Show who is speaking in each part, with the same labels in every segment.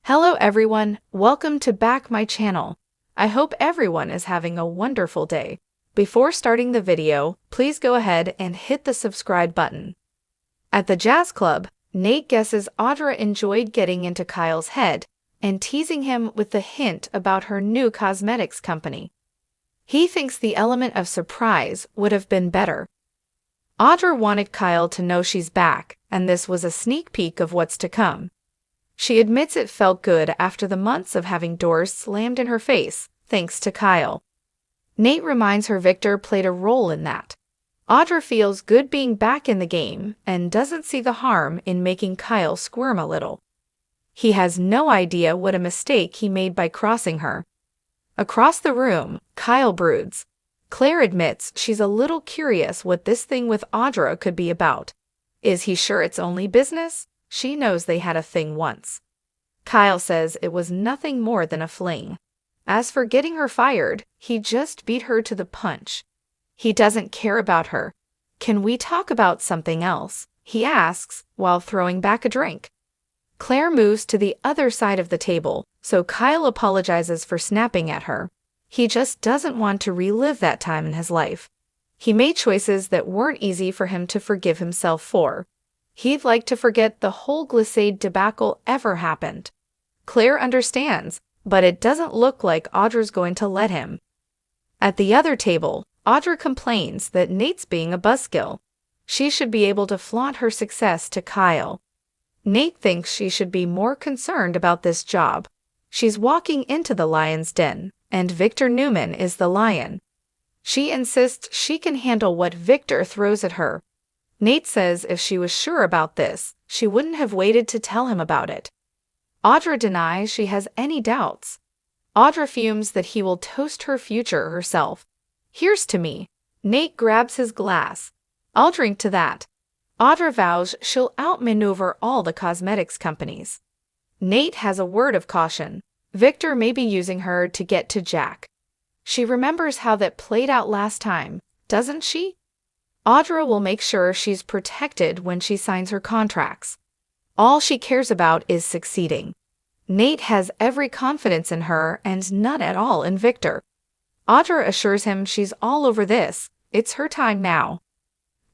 Speaker 1: Hello everyone, welcome to back my channel. I hope everyone is having a wonderful day. Before starting the video, please go ahead and hit the subscribe button. At the jazz club, Nate guesses Audra enjoyed getting into Kyle's head and teasing him with the hint about her new cosmetics company. He thinks the element of surprise would have been better. Audra wanted Kyle to know she's back, and this was a sneak peek of what's to come. She admits it felt good after the months of having doors slammed in her face, thanks to Kyle. Nate reminds her Victor played a role in that. Audra feels good being back in the game and doesn't see the harm in making Kyle squirm a little. He has no idea what a mistake he made by crossing her. Across the room, Kyle broods. Claire admits she's a little curious what this thing with Audra could be about. Is he sure it's only business? She knows they had a thing once. Kyle says it was nothing more than a fling. As for getting her fired, he just beat her to the punch. He doesn't care about her. Can we talk about something else? He asks, while throwing back a drink. Claire moves to the other side of the table, so Kyle apologizes for snapping at her. He just doesn't want to relive that time in his life. He made choices that weren't easy for him to forgive himself for. He'd like to forget the whole Glissade debacle ever happened. Claire understands, but it doesn't look like Audra's going to let him. At the other table, Audra complains that Nate's being a buzzkill. She should be able to flaunt her success to Kyle. Nate thinks she should be more concerned about this job. She's walking into the lion's den, and Victor Newman is the lion. She insists she can handle what Victor throws at her. Nate says if she was sure about this, she wouldn't have waited to tell him about it. Audra denies she has any doubts. Audra fumes that he will toast her future herself. Here's to me. Nate grabs his glass. I'll drink to that. Audra vows she'll outmaneuver all the cosmetics companies. Nate has a word of caution. Victor may be using her to get to Jack. She remembers how that played out last time, doesn't she? Audra will make sure she's protected when she signs her contracts. All she cares about is succeeding. Nate has every confidence in her and none at all in Victor. Audra assures him she's all over this, it's her time now.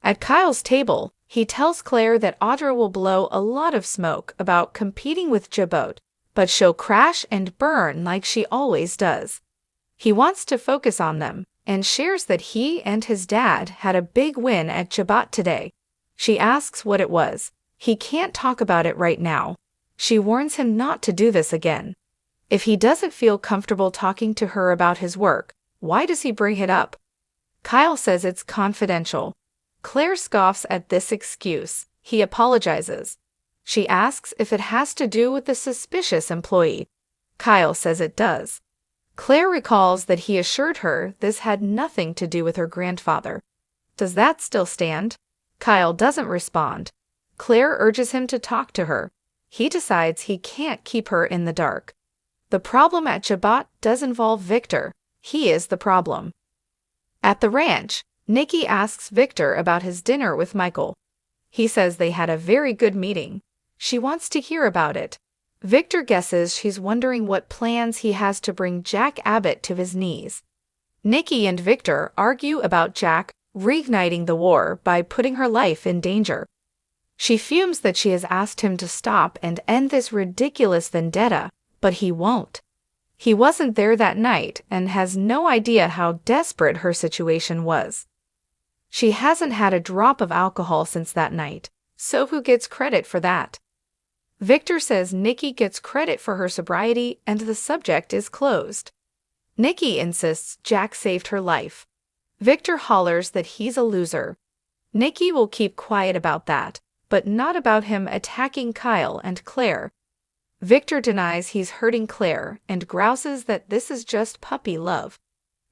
Speaker 1: At Kyle's table, he tells Claire that Audra will blow a lot of smoke about competing with Jabot, but she'll crash and burn like she always does. He wants to focus on them, and shares that he and his dad had a big win at Jabot today. She asks what it was. He can't talk about it right now. She warns him not to do this again. If he doesn't feel comfortable talking to her about his work, why does he bring it up? Kyle says it's confidential. Claire scoffs at this excuse. He apologizes. She asks if it has to do with the suspicious employee. Kyle says it does. Claire recalls that he assured her this had nothing to do with her grandfather. Does that still stand? Kyle doesn't respond. Claire urges him to talk to her. He decides he can't keep her in the dark. The problem at Jabot does involve Victor. He is the problem. At the ranch, Nikki asks Victor about his dinner with Michael. He says they had a very good meeting. She wants to hear about it. Victor guesses she's wondering what plans he has to bring Jack Abbott to his knees. Nikki and Victor argue about Jack reigniting the war by putting her life in danger. She fumes that she has asked him to stop and end this ridiculous vendetta, but he won't. He wasn't there that night and has no idea how desperate her situation was. She hasn't had a drop of alcohol since that night, so who gets credit for that? Victor says Nikki gets credit for her sobriety and the subject is closed. Nikki insists Jack saved her life. Victor hollers that he's a loser. Nikki will keep quiet about that, but not about him attacking Kyle and Claire. Victor denies he's hurting Claire and grouses that this is just puppy love.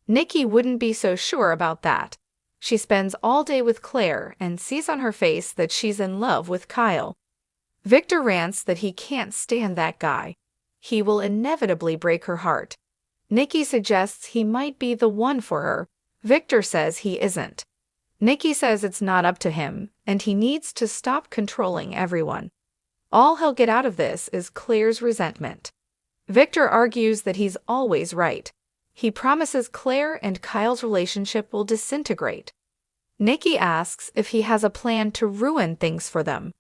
Speaker 1: Nikki wouldn't be so sure about that. She spends all day with Claire and sees on her face that she's in love with Kyle. Victor rants that he can't stand that guy. He will inevitably break her heart. Nikki suggests he might be the one for her. Victor says he isn't. Nikki says it's not up to him, and he needs to stop controlling everyone. All he'll get out of this is Claire's resentment. Victor argues that he's always right. He promises Claire and Kyle's relationship will disintegrate. Nikki asks if he has a plan to ruin things for them.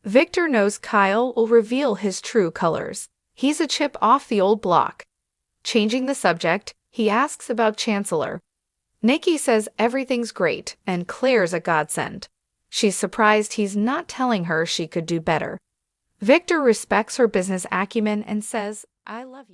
Speaker 1: Victor knows Kyle will reveal his true colors. He's a chip off the old block. Changing the subject, he asks about Chancellor. Nikki says everything's great and Claire's a godsend. She's surprised he's not telling her she could do better. Victor respects her business acumen and says, "I love you."